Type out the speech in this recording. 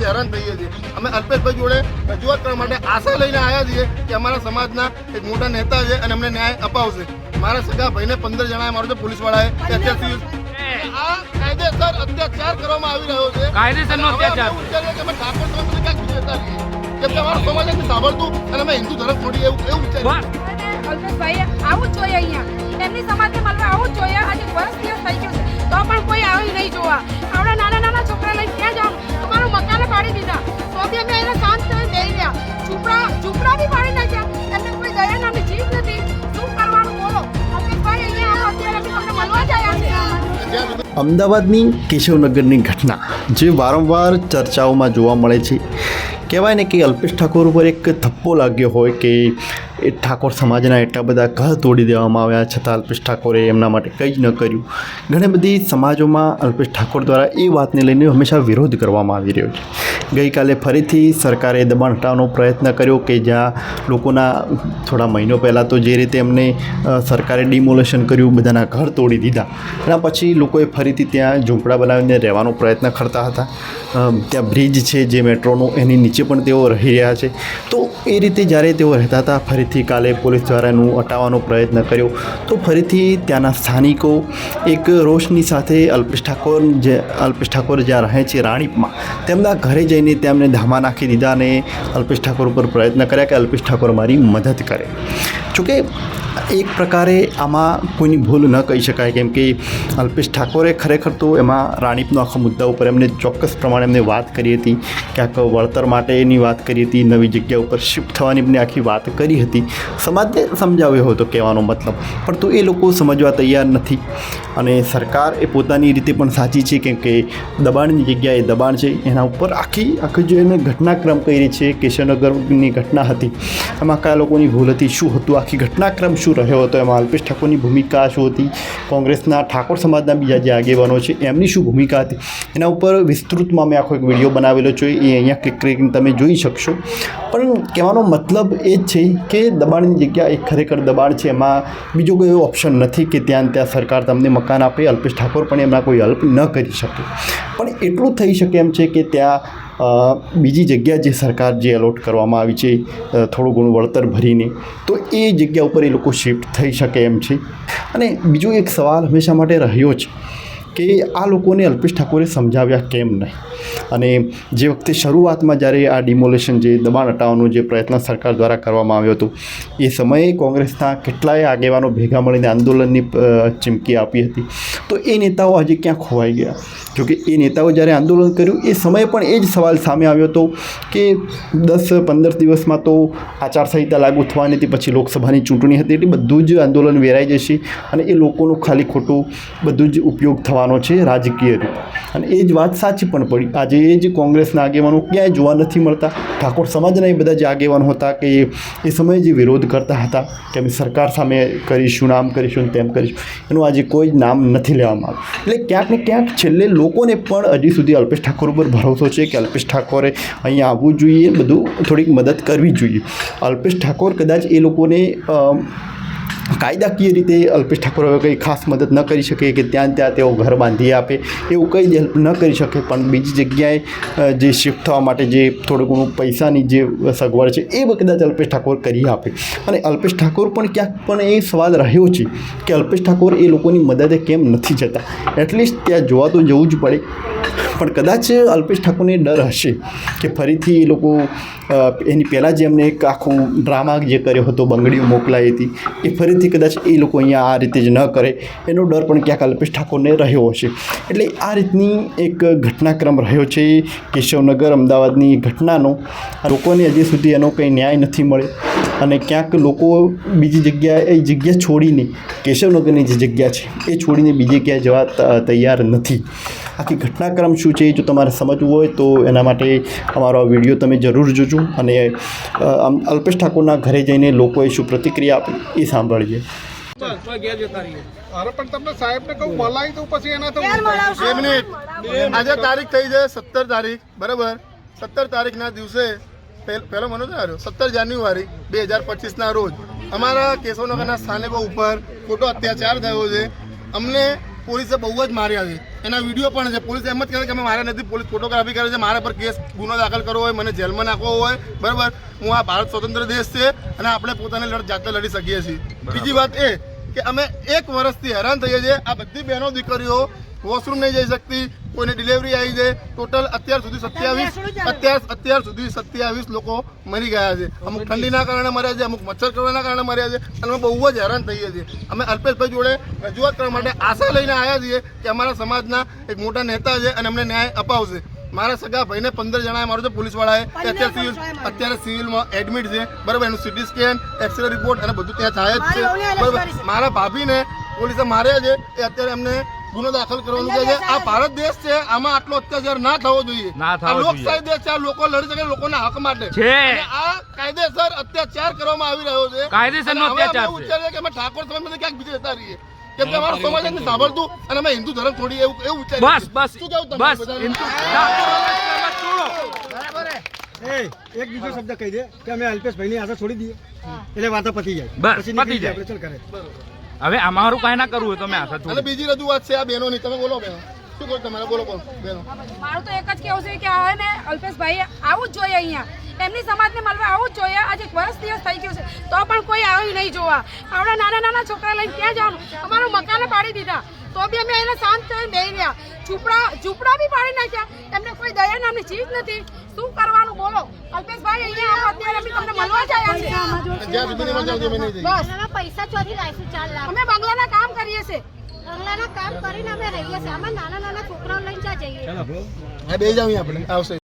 હેરાન થઈએ છીએ। અમે અલ્પેશભાઈ જોડે રજૂઆત કરવા માટે આશા લઈને આવ્યા છીએ કે અમારા સમાજના એક મોટા નેતા છે અને અમને ન્યાય અપાવશે। મારા સગા ભાઈને 15 જણાએ મારો તો પોલીસવાળાએ અત્યાર સુધી આ કાયદેસર અત્યાચાર કરવામાં આવી રહ્યો છે। કાયદેસરનો અત્યાચાર કે અમે ઠાકોર સમાજને ક્યાંક વિચારતા રહીએ કે અમારો સમાજ નથી સાંભળતું અને અમે હિન્દુ ધર્મ છોડી એવું વિચારીએ। અલ્પેશભાઈ આવું જ જોઈએ, અહીંયા તેમની સમાજને મળવા આવું જ જોઈએ। આજે વર્ષ દિવસ થઈ ગયું છે તો પણ કોઈ આવી નહીં જોવા। આપણા નાના નાના છોકરા લઈને ક્યાં જાવ? અમારું મકાને પાડી દીધા તો બી અમે એને શાંત થઈને બેસી રહ્યા। ઝૂંપડા બી પાડી નાખ્યા। એમને કોઈ દયા નાની જીવ નથી। શું કરવાનું બોલો અલ્પેશભાઈ? અહીંયા અત્યારે બી તમને મળવા જ આવ્યા છે। અમદાવાદની કેશવનગરની ઘટના જે વારંવાર ચર્ચાઓમાં જોવા મળે છે। કહેવાય ને કે અલ્પેશ ઠાકોર ઉપર એક થપ્પો લાગ્યો હોય કે એ ઠાકોર સમાજના એટલા બધા ઘર તોડી દેવામાં આવ્યા છતાં અલ્પેશ ઠાકોરે એમના માટે કંઈ જ ન કર્યું। ઘણી બધી સમાજોમાં અલ્પેશ ઠાકોર દ્વારા એ વાતને લઈને હંમેશા વિરોધ કરવામાં આવી રહ્યો છે। ગઈકાલે ફરીથી સરકારે દબાણ હટાવવાનો પ્રયત્ન કર્યો કે જ્યાં લોકોના થોડા મહિનો પહેલાં તો જે રીતે એમને સરકારે ડિમોલેશન કર્યું, બધાના ઘર તોડી દીધા, એના પછી લોકોએ ફરીથી ત્યાં ઝૂંપડા બનાવીને રહેવાનો પ્રયત્ન કરતા હતા। ત્યાં બ્રિજ છે જે મેટ્રોનો, એની નીચે પણ તેઓ રહી રહ્યા છે। તો એ રીતે જ્યારે તેઓ રહેતા હતા ફરીથી કાલે પોલીસ દ્વારા એનું હટાવવાનો પ્રયત્ન કર્યો તો ફરીથી ત્યાંના સ્થાનિકો એક રોષની સાથે અલ્પેશ ઠાકોર જ્યાં રહે છે રાણીપમાં, તેમના ઘરે જઈને તેમને ધામા નાખી દીધા અને અલ્પેશ ઠાકોર ઉપર પ્રયત્ન કર્યા કે અલ્પેશ ઠાકોર મારી મદદ કરે। જોકે એક પ્રકારે આમાં કોઈની ભૂલ ન કહી શકાય, કેમ કે અલ્પેશ ઠાકોરે ખરેખર તો એમાં રાણીપનો આખા મુદ્દા ઉપર એમને ચોક્કસ પ્રમાણે એમને વાત કરી હતી, ક્યાંક વળતર માટેની વાત કરી હતી, નવી જગ્યા ઉપર શિફ્ટ થવાની એમને આખી વાત કરી હતી, સમાજને સમજાવ્યો હતો કહેવાનો મતલબ, પણ તો એ લોકો સમજવા તૈયાર નથી। અને સરકાર એ પોતાની રીતે પણ સાચી છે, કેમ કે દબાણની જગ્યાએ દબાણ છે એના ઉપર આખી જે એને ઘટનાક્રમ કરી છે, કેશવનગરની ઘટના હતી એમાં કયા લોકોની ભૂલ હતી, શું હતું, આખી ઘટનાક્રમ શું રહ્યો હતો, એમાં અલ્પેશ ઠાકોરની ભૂમિકા શું હતી, કોંગ્રેસના ઠાકોર સમાજના બીજા જે આગેવાનો છે એમની શું ભૂમિકા હતી, એના ઉપર વિસ્તૃતમાં મેં આખો એક વિડીયો બનાવેલો છે, એ અહીંયા ક્લિક કરીને તમે જોઈ શકશો। પણ કહેવાનો મતલબ એ જ છે કે દબાણની જગ્યા એ ખરેખર દબાણ છે, એમાં બીજો કોઈ એવો ઓપ્શન નથી કે ત્યાં સરકાર તમને મકાન આપે, અલ્પેશ ઠાકોર પણ એમના કોઈ હેલ્પ ન કરી શકે। પણ એટલું થઈ શકે એમ છે કે ત્યાં બીજી જગ્યા જે સરકાર જે એલોટ કરવામાં આવી છે થોડું ઘણું વળતર ભરીને, તો એ જગ્યા ઉપર એ લોકો શિફ્ટ થઈ શકે એમ છે। અને બીજો એક સવાલ હંમેશા માટે રહ્યો છે કે આ લોકોને અલ્પેશ ઠાકોરે સમજાવ્યા કેમ નહીં? અને જે વખતે શરૂઆતમાં જ્યારે આ ડિમોલેશન જે દબાણ હટાવવાનો જે પ્રયત્ન સરકાર દ્વારા કરવામાં આવ્યો હતો એ સમયે કોંગ્રેસના કેટલાય આગેવાનો ભેગા મળીને આંદોલનની ચીમકી આપી હતી, તો એ નેતાઓ આજે ક્યાં ખોવાઈ ગયા? જોકે એ નેતાઓ જ્યારે આંદોલન કર્યું એ સમયે પણ એ જ સવાલ સામે આવ્યો હતો કે 10-15 દિવસમાં તો આચારસંહિતા લાગુ થવાની હતી, પછી લોકસભાની ચૂંટણી હતી, એટલે બધું જ આંદોલન વેરાઈ જશે અને એ લોકોનું ખાલી ખોટું બધું જ ઉપયોગ થવાનો છે રાજકીય રીતે। અને એ જ વાત સાચી પણ પડી। આજે એ જ કોંગ્રેસના આગેવાનો ક્યાંય જોવા નથી મળતા। ઠાકોર સમાજના એ બધા જે આગેવાનો હતા કે એ સમયે જે વિરોધ કરતા હતા કે અમે સરકાર સામે કરીશું, આમ કરીશું, તેમ કરીશું, એનું આજે કોઈ જ નામ નથી લેવામાં આવ્યું। એટલે ક્યાંક ને ક્યાંક છેલ્લે લોકોને પણ હજી સુધી અલ્પેશ ઠાકોર ઉપર ભરોસો છે કે અલ્પેશ ઠાકોરે અહીંયા આવવું જોઈએ, બધું થોડીક મદદ કરવી જોઈએ। અલ્પેશ ઠાકોર કદાચ એ લોકોને કાયદાકીય રીતે અલ્પેશ ઠાકોર હવે કંઈ ખાસ મદદ ન કરી શકે કે ત્યાં તેઓ ઘર બાંધી આપે, એવું કંઈ હેલ્પ ન કરી શકે, પણ બીજી જગ્યાએ જે શિફ્ટ થવા માટે જે થોડું ઘણું પૈસાની જે સગવડ છે એ કદાચ અલ્પેશ ઠાકોર કરી આપે। અને અલ્પેશ ઠાકોર પણ ક્યાંક પણ એ સવાલ રહ્યો છે કે અલ્પેશ ઠાકોર એ લોકોની મદદે કેમ નથી જતા? એટલીસ્ટ ત્યાં જોવા તો જવું જ પડે, પણ કદાચ અલ્પેશ ઠાકોરને ડર હશે કે ફરીથી એ લોકો એની પહેલાં જે એમને એક આખું ડ્રામા જે કર્યો હતો, બંગડીઓ મોકલાઈ હતી, એ ફરીથી કદાચ એ લોકો અહીંયા આ રીતે જ ન કરે એનો ડર પણ ક્યાંક અલ્પેશ ઠાકોરને રહ્યો હશે। એટલે આ રીતની એક ઘટનાક્રમ રહ્યો છે કેશવનગર અમદાવાદની ઘટનાનો। લોકોને હજી સુધી એનો કંઈ ન્યાય નથી મળ્યો અને ક્યાંક લોકો બીજી જગ્યાએ એ જગ્યા છોડીને, કેશવનગરની જે જગ્યા છે એ છોડીને બીજી ક્યાંય જવા તૈયાર નથી। આખી ઘટનાક્રમ શું છે જો તમારે સમજવું હોય તો એના માટે અમારો આ વિડીયો તમે જરૂર જોજો અને અલ્પેશ ઠાકોરના ઘરે જઈને લોકોએ શું પ્રતિક્રિયા આપી એ સાંભળીએ। અરે પણ તમને સાહેબને કહું બોલાવી દઉં પછી એના તો 2 મિનિટ। આજે તારીખ થઈ છે 17 તારીખ, બરાબર? 17 તારીખના દિવસે પહેલો મહિનો આવ્યો 17 જાન્યુઆરી 2025ના રોજ અમારા કેશવનગરના સ્થાનિકો ઉપર ખોટો અત્યાચાર થયો છે। અમને પોલીસે બહુ જ માર્યા છે। એના વિડીયો પણ છે. પોલીસ એમ જ કહે છે કે અમે મારા નથી, પોલીસ ફોટોગ્રાફી કરે છે, મારા પર કેસ ગુનો દાખલ કરવો હોય, મને જેલમાં નાખવો હોય, બરાબર. હું આ ભારત સ્વતંત્ર દેશ છે અને આપણે પોતાની લડત જાતે લડી શકીએ છીએ. બીજી વાત એ કે અમે 1 વર્ષથી હેરાન થઈએ છીએ. આ બધી બહેનો દીકરીઓ વોશરૂમ નહીં જઈ શકતી, કોઈને ડિલિવરી આવી જાય. ટોટલ અત્યાર સુધી 27 લોકો મરી ગયા છે. અમુક ઠંડીના કારણે મર્યા છે, અમુક મચ્છર કરવાના કારણે મર્યા છે અને અમે બહુ જ હેરાન થઈએ છીએ. અમે અલ્પેશભાઈ જોડે રજૂઆત કરવા માટે આશા લઈને આવ્યા છીએ કે અમારા સમાજના એક મોટા નેતા છે અને અમને ન્યાય અપાવશે. મારા સગા ભાઈને 15 જણાએ મારો છે પોલીસવાળાએ, અત્યારે સિવિલમાં એડમિટ છે, બરાબર. એનું સીટી સ્કેન, એક્સરે રિપોર્ટ અને બધું ત્યાં થાય જ છે, બરાબર. મારા ભાભીને પોલીસે માર્યા છે, એ અત્યારે અમને ગુનો દાખલ કરવાનું કહે છે. આ ભારત દેશ છે, આમાં આટલો અત્યાચાર ના થવો જોઈએ. આ લોકશાહી દેશ છે, આ લોકો લડી શકે લોકોના હક માટે અને આ કાયદેસર અત્યાચાર કરવામાં આવી રહ્યો છે. કાયદેસરનો અત્યાચાર છે કે અમે ઠાકોર સમાજમાંથી ક્યાંક બીજે જતા રહીએ, કેમ કે અમારો સમાજ નથી સાંભળતું અને અમે હિન્દુ ધર્મ છોડી એવું વિચારીએ. બસ શું કેવું તમે? એક બીજો શબ્દ કહી દે કે અમે અલ્પેશભાઈની આશા છોડી દઈએ એટલે વાતો પતી જાય, પછી નીકળી જાય આપણે. ચાલ કરે હવે અમારું કઈ ના કરવું હોય તો મેં આશા અને બીજી રજૂઆત છે આ બહેનોની. તમે બોલો બહેનો, શું કહો તમારે? બોલો બહેનો. મારું તો એક જ કેવું છે કે હવે ને અલ્પેશભાઈ આવું જ જોઈએ અહીંયા, એમની સમાજને મળવા આવું જ જોઈએ. આજે 1 વર્ષ દિવસ થઈ ગયું છે તો પણ કોઈ આવ્યું નહીં જોવા. આપણા નાના છોકરા લઈને ક્યાં જવાનું? અમારું મકાને પાડી દીધા તો બી અમે એને શાંત થઈને બેસી રહ્યા. ઝૂંપડા બી પાડી નાખ્યા. એમને કોઈ દયા નામની ચીજ નથી. શું કરવાનું બોલો અલ્પેશભાઈ? અહીંયા આવો, અત્યારે અમે તમને મળવા જ આવ્યા છીએ. જ્યાં સુધી નહીં મળતા ત્યાં નહીં જઈએ. બસ પૈસા ચોરી લાવીશું 4 લાખ. અમે બંગલાના કામ કરીએ છીએ, બંગલાના કામ કરીને અમે રહીએ છીએ. અમે નાના છોકરાઓ લઈને જ્યાં જઈએ. હા, બે જાવ આપણે આવશે.